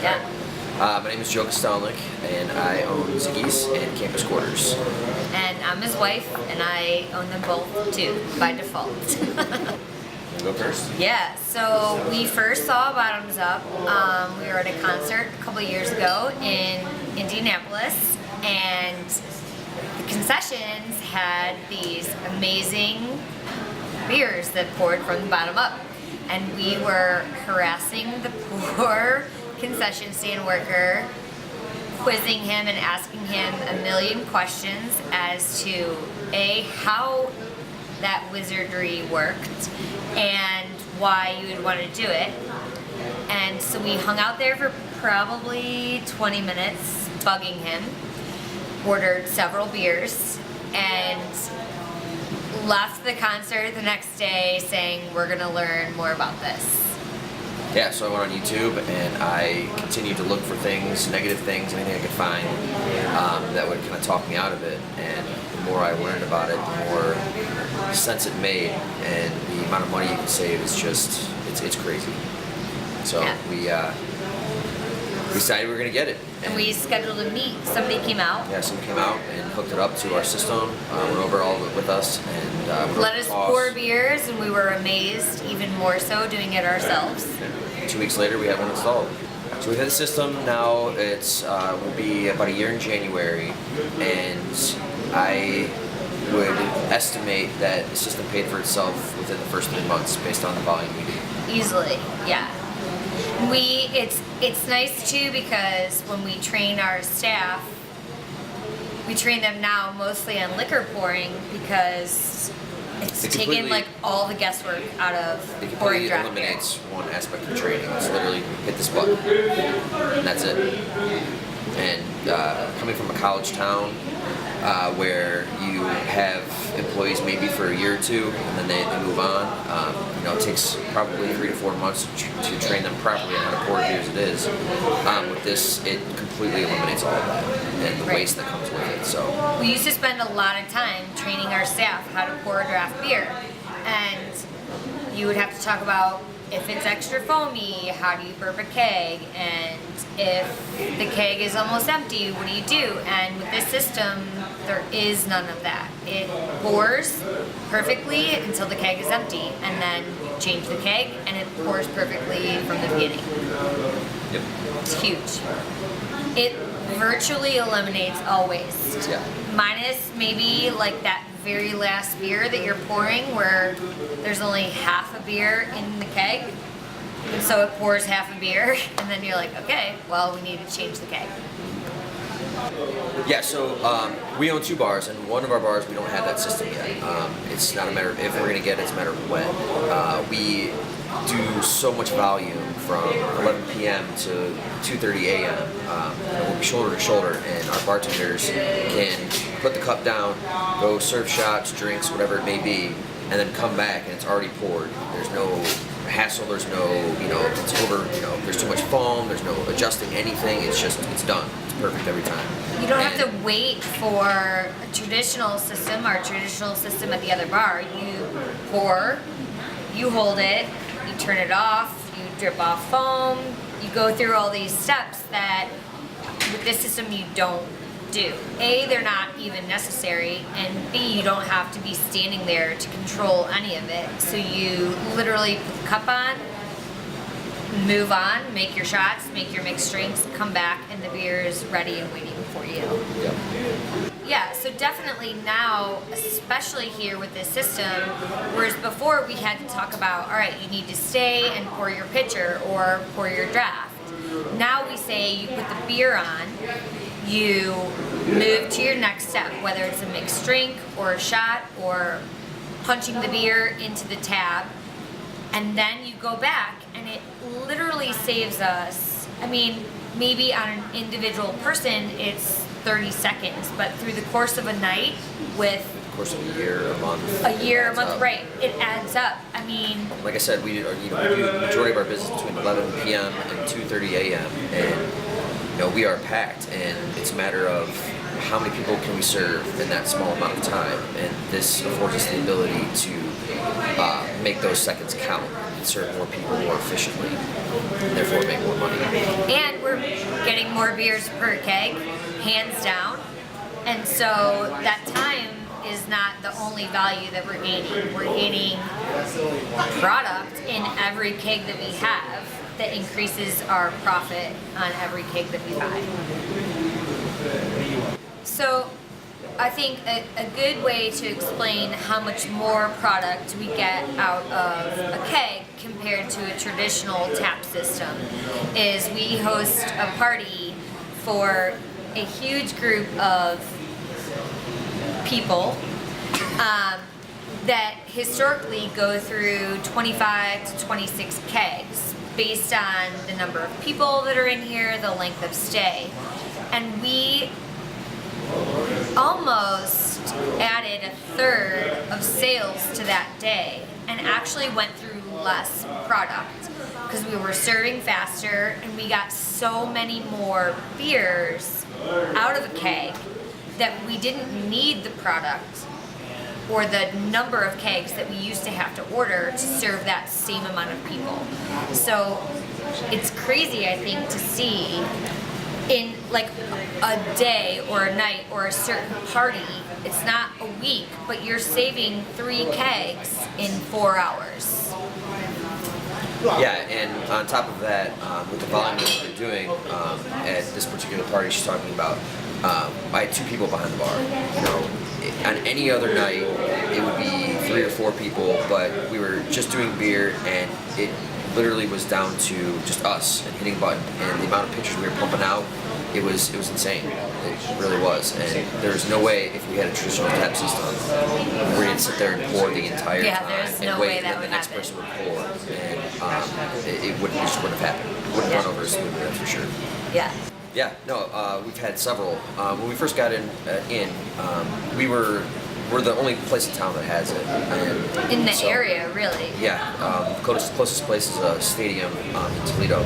Yeah. My name is Joe Kostelnik, and I own Ziggy's and Campus Quarters. And I'm his wife, and I own them both too, by default. You go first? Yeah, so we first saw Bottoms Up. We were at a concert a couple of years ago in Indianapolis, and the concessions had these amazing beers that poured from the bottom up. And we were harassing the poor concession stand worker, quizzing him and asking him a million questions as to A, how that wizardry worked and why you would want to do it. And so we hung out there for probably 20 minutes bugging him, ordered several beers, and left the concert the next day saying we're gonna learn more about this. Yeah, so I went on YouTube and I continued to look for things, negative things, anything I could find that would kind of talk me out of it. And the more I learned about it, the more sense it made, and the amount of money you can save is just, it's crazy. So Yeah. we decided we were going to get it. And we scheduled a meet. Somebody came out, Yeah, someone came out and hooked it up to our system, went over all of it with us, and went let over us the costs. pour beers, and we were amazed even more so doing it ourselves. 2 weeks later, we have one installed. So we've had the system now. It's will be about a year in January, and I would estimate that the system paid for itself within the first 3 months based on the volume we do. Easily, yeah. It's nice too because when we train our staff, we train them now mostly on liquor pouring because it's It taken completely- like all the guesswork out of It pouring completely draft beer. eliminates one aspect of training. It's literally hit this button, and that's it. And coming from a college town where you have employees maybe for a year or two, and then they move on, it takes probably 3 to 4 months to train them properly on how to pour beer as it is. With this, it completely eliminates all of that and the Right. waste that comes with it. So. We used to spend a lot of time training our staff how to pour a draft beer, and you would have to talk about if it's extra foamy, how do you burp a keg, and if the keg is almost empty, what do you do? And with this system, there is none of that. It pours perfectly until the keg is empty, and then you change the keg, and it pours perfectly from the beginning. Yep. It's huge. It virtually eliminates all waste. Yeah. Minus maybe like that very last beer that you're pouring where there's only half a beer in the keg. And so it pours half a beer and then you're like, okay, well we need to change the keg. Yeah, so we own 2 bars, and one of our bars we don't have that system yet. It's not a matter of if we're going to get it, it's a matter of when. We do so much volume from 11 p.m. to 2:30 a.m. We'll be shoulder to shoulder, and our bartenders can put the cup down, go serve shots, drinks, whatever it may be, and then come back and it's already poured. There's no hassle, there's no, it's over, there's too much foam, there's no adjusting anything, it's done. It's perfect every time. You don't have to wait for a traditional system, our traditional system at the other bar. You pour, you hold it, you turn it off, you drip off foam, you go through all these steps that with this system you don't do. A, they're not even necessary, and B, you don't have to be standing there to control any of it. So you literally put the cup on, move on, make your shots, make your mixed drinks, come back, and the beer is ready and waiting for you. Yep. Yeah, so definitely now, especially here with this system, whereas before we had to talk about, all right, you need to stay and pour your pitcher or pour your draft. Now we say you put the beer on, you move to your next step, whether it's a mixed drink or a shot or punching the beer into the tab, and then you go back, and it literally saves us, maybe on an individual person it's 30 seconds, but through the course of a night with Of course, a year, a month. a month, right, it adds up. Like I said, we do the majority of our business between 11 p.m. and 2:30 a.m. and we are packed, and it's a matter of how many people can we serve in that small amount of time, and this affords us the ability to make those seconds count and serve more people more efficiently, and therefore make more money. And we're serving more beers per keg, hands down. And so that time is not the only value that we're gaining. We're gaining product in every keg that we have that increases our profit on every keg that we buy. So I think a good way to explain how much more product we get out of a keg compared to a traditional tap system is we host a party for a huge group of people that historically go through 25 to 26 kegs based on the number of people that are in here, the length of stay. And we almost added a third of sales to that day and actually went through less product because we were serving faster and we got so many more beers out of a keg that we didn't need the product or the number of kegs that we used to have to order to serve that same amount of people. So it's crazy, I think, to see in like a day or a night or a certain party, it's not a week, but you're saving 3 kegs in 4 hours. Yeah, and on top of that, with the volume that we're doing at this particular party she's talking about, I had 2 people behind the bar. You know, on any other night, it would be 3 or 4 people, but we were just doing beer, and it literally was down to just us and hitting a button, and the amount of pictures we were pumping out, it was insane. It really was, and there's no way if we had a traditional tap system, we're gonna sit there and pour the entire time there's and no wait way that and the would next happen. person would pour, and it just wouldn't have happened. It wouldn't run over as smoothly, that's for sure. Yeah. Yeah, no, we've had several. When we first got in, we're the only place in town that has it. And In the so, area, really. Yeah, closest place is a stadium in Toledo,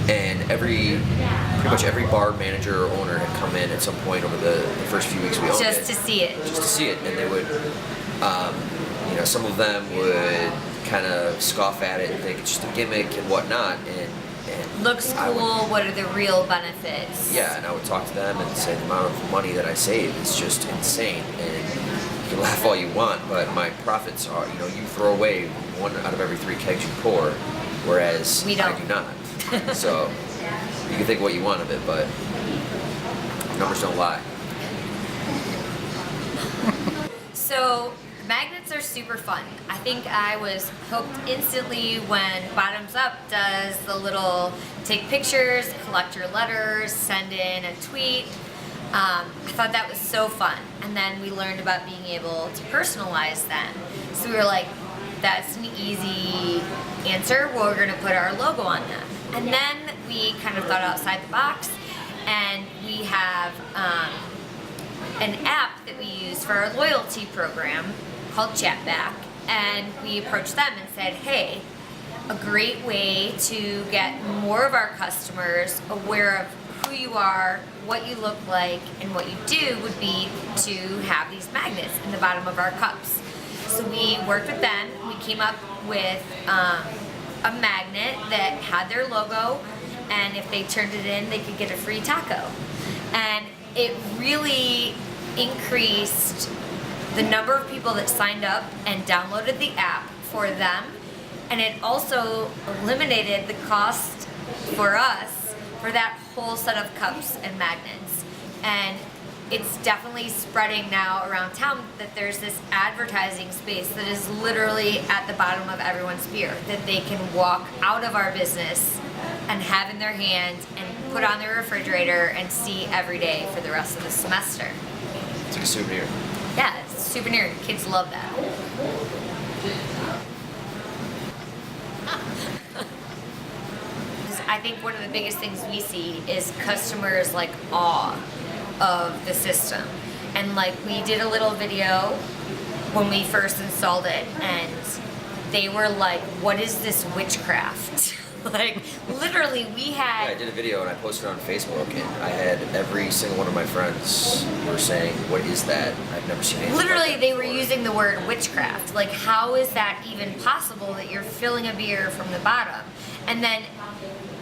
and pretty much every bar manager or owner had come in at some point over the first few weeks we owned Just it. to see it. Just to see it, and they would, some of them would kind of scoff at it and think it's just a gimmick and whatnot, and Looks I would- cool, what are the real benefits? Yeah, and I would talk to them and say the amount of money that I save is just insane. And you can laugh all you want, but my profits are, you throw away 1 out of every 3 kegs you pour, whereas We don't. I do not. So you can think what you want of it, but numbers don't lie. So magnets are super fun. I think I was hooked instantly when Bottoms Up does the little take pictures, collect your letters, send in a tweet. I thought that was so fun. And then we learned about being able to personalize them. So we were like, that's an easy answer. Well, we're going to put our logo on them. And then we kind of thought outside the box, and we have an app that we use for our loyalty program called Chatback, and we approached them and said, hey, a great way to get more of our customers aware of who you are, what you look like, and what you do would be to have these magnets in the bottom of our cups. So we worked with them, we came up with a magnet that had their logo, and if they turned it in, they could get a free taco. And it really increased the number of people that signed up and downloaded the app for them, and it also eliminated the cost for us for that whole set of cups and magnets. And it's definitely spreading now around town that there's this advertising space that is literally at the bottom of everyone's beer that they can walk out of our business and have in their hands and put on their refrigerator and see every day for the rest of the semester. It's like a souvenir. Yeah, it's a souvenir. Kids love that. I think one of the biggest things we see is customers like awe of the system. And like we did a little video when we first installed it, and they were like, what is this witchcraft? Like literally we had Yeah, I did a video and I posted it on Facebook, and I had every single one of my friends were saying, what is that? I've never seen anything literally like that they were before." using the word witchcraft. Like, how is that even possible that you're filling a beer from the bottom? And then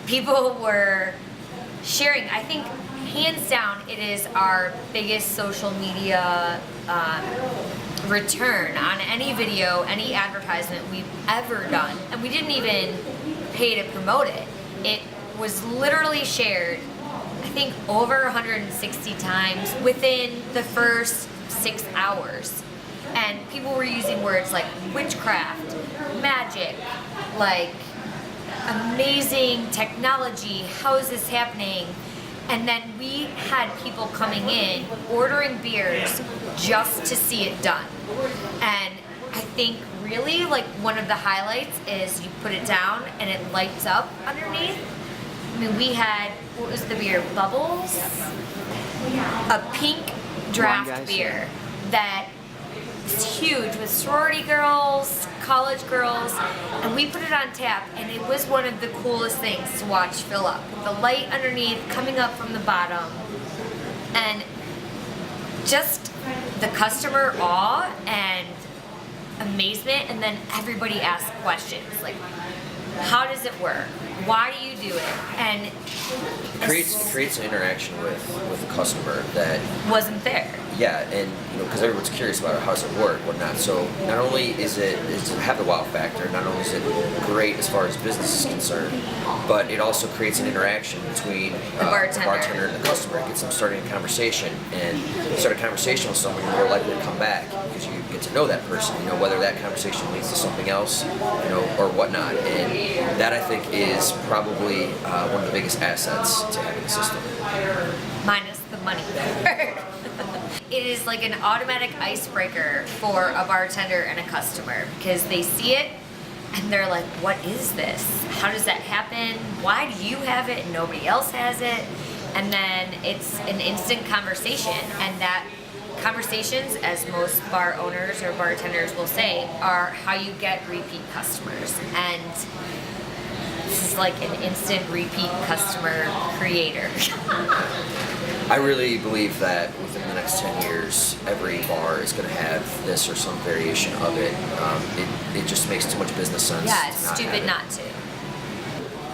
people were sharing. I think hands down it is our biggest social media return on any video, any advertisement we've ever done. And we didn't even pay to promote it. It was literally shared, I think, over 160 times within the first 6 hours. And people were using words like witchcraft, magic, like amazing technology, how is this happening? And then we had people coming in, ordering beers just to see it done. And I think really like one of the highlights is you put it down and it lights up underneath. I mean, we had, what was the beer? Bubbles? A pink draft beer that is huge with sorority girls, college girls, and we put it on tap, and it was one of the coolest things to watch fill up. The light underneath coming up from the bottom, and just the customer awe and amazement, and then everybody asked questions like, how does it work? Why do you do it? And It creates an interaction with the customer that wasn't there. Yeah, and because everyone's curious about how does it work, whatnot. So not only is it have the wow factor, not only is it great as far as business is concerned, but it also creates an interaction between the bartender and the customer. It gets them starting a conversation, and you start a conversation with someone, you're more likely to come back because you get to know that person. Whether that conversation leads to something else, or whatnot. And that I think is probably one of the biggest assets to having the system. Minus the money part. It is like an automatic icebreaker for a bartender and a customer because they see it and they're like, what is this? How does that happen? Why do you have it and nobody else has it? And then it's an instant conversation, and that conversations, as most bar owners or bartenders will say, are how you get repeat customers. And this is like an instant repeat customer creator. I really believe that within the next 10 years, every bar is going to have this or some variation of it. It just makes too much business sense. Yeah, it's stupid not to.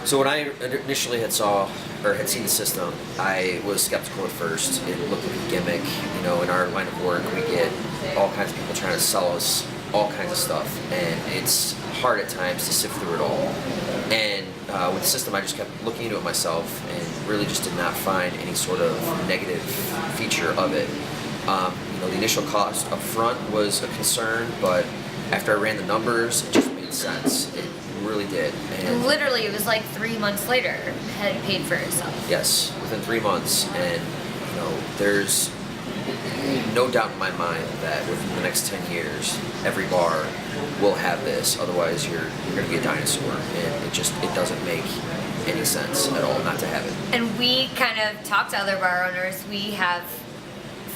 So when I initially had seen the system, I was skeptical at first. It looked like a gimmick. In our line of work, we get all kinds of people trying to sell us all kinds of stuff, and it's hard at times to sift through it all. And with the system, I just kept looking into it myself and really just did not find any sort of negative feature of it. The initial cost up front was a concern, but after I ran the numbers, it just made sense. It really did. And literally, it was like 3 months later, it had paid for itself. Yes, within 3 months, and there's no doubt in my mind that within the next 10 years, every bar will have this. Otherwise, you're going to be a dinosaur, and it doesn't make any sense at all not to have it. And we kind of talk to other bar owners. We have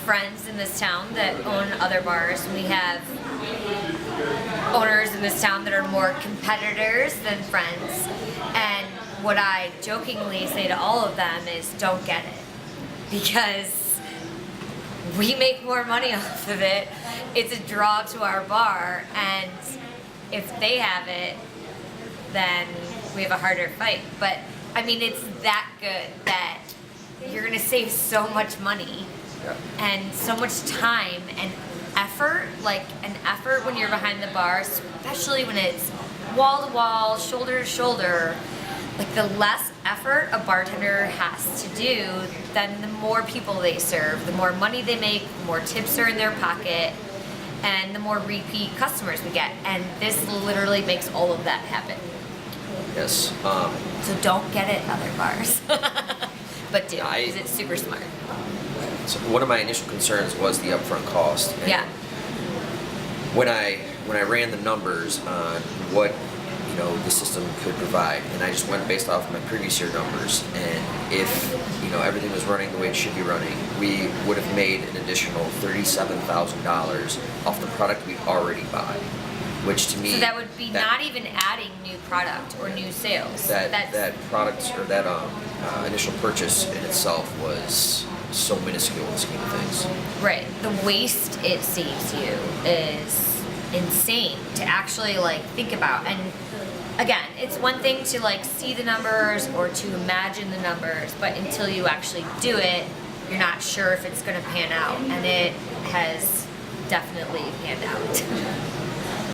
friends in this town that own other bars. We have owners in this town that are more competitors than friends. And what I jokingly say to all of them is, don't get it, because we make more money off of it. It's a draw to our bar, and if they have it, then we have a harder fight. But I mean, it's that good that you're gonna save so much money and so much time and effort, like an effort when you're behind the bar, especially when it's wall to wall, shoulder to shoulder. Like, the less effort a bartender has to do, then the more people they serve, the more money they make, the more tips are in their pocket, and the more repeat customers we get. And this literally makes all of that happen. Yes. So don't get it other bars. But do, because it's super smart. So one of my initial concerns was the upfront cost. And Yeah. When I ran the numbers on what the system could provide, and I just went based off of my previous year numbers, and if everything was running the way it should be running, we would have made an additional $37,000 off the product we already buy, which to me, So that would be not even adding new product or new sales. that product or that initial purchase in itself was so minuscule in the scheme of things. Right. The waste it saves you is insane to actually think about. And again, it's one thing to like see the numbers or to imagine the numbers, but until you actually do it, you're not sure if it's going to pan out, and it has definitely panned out.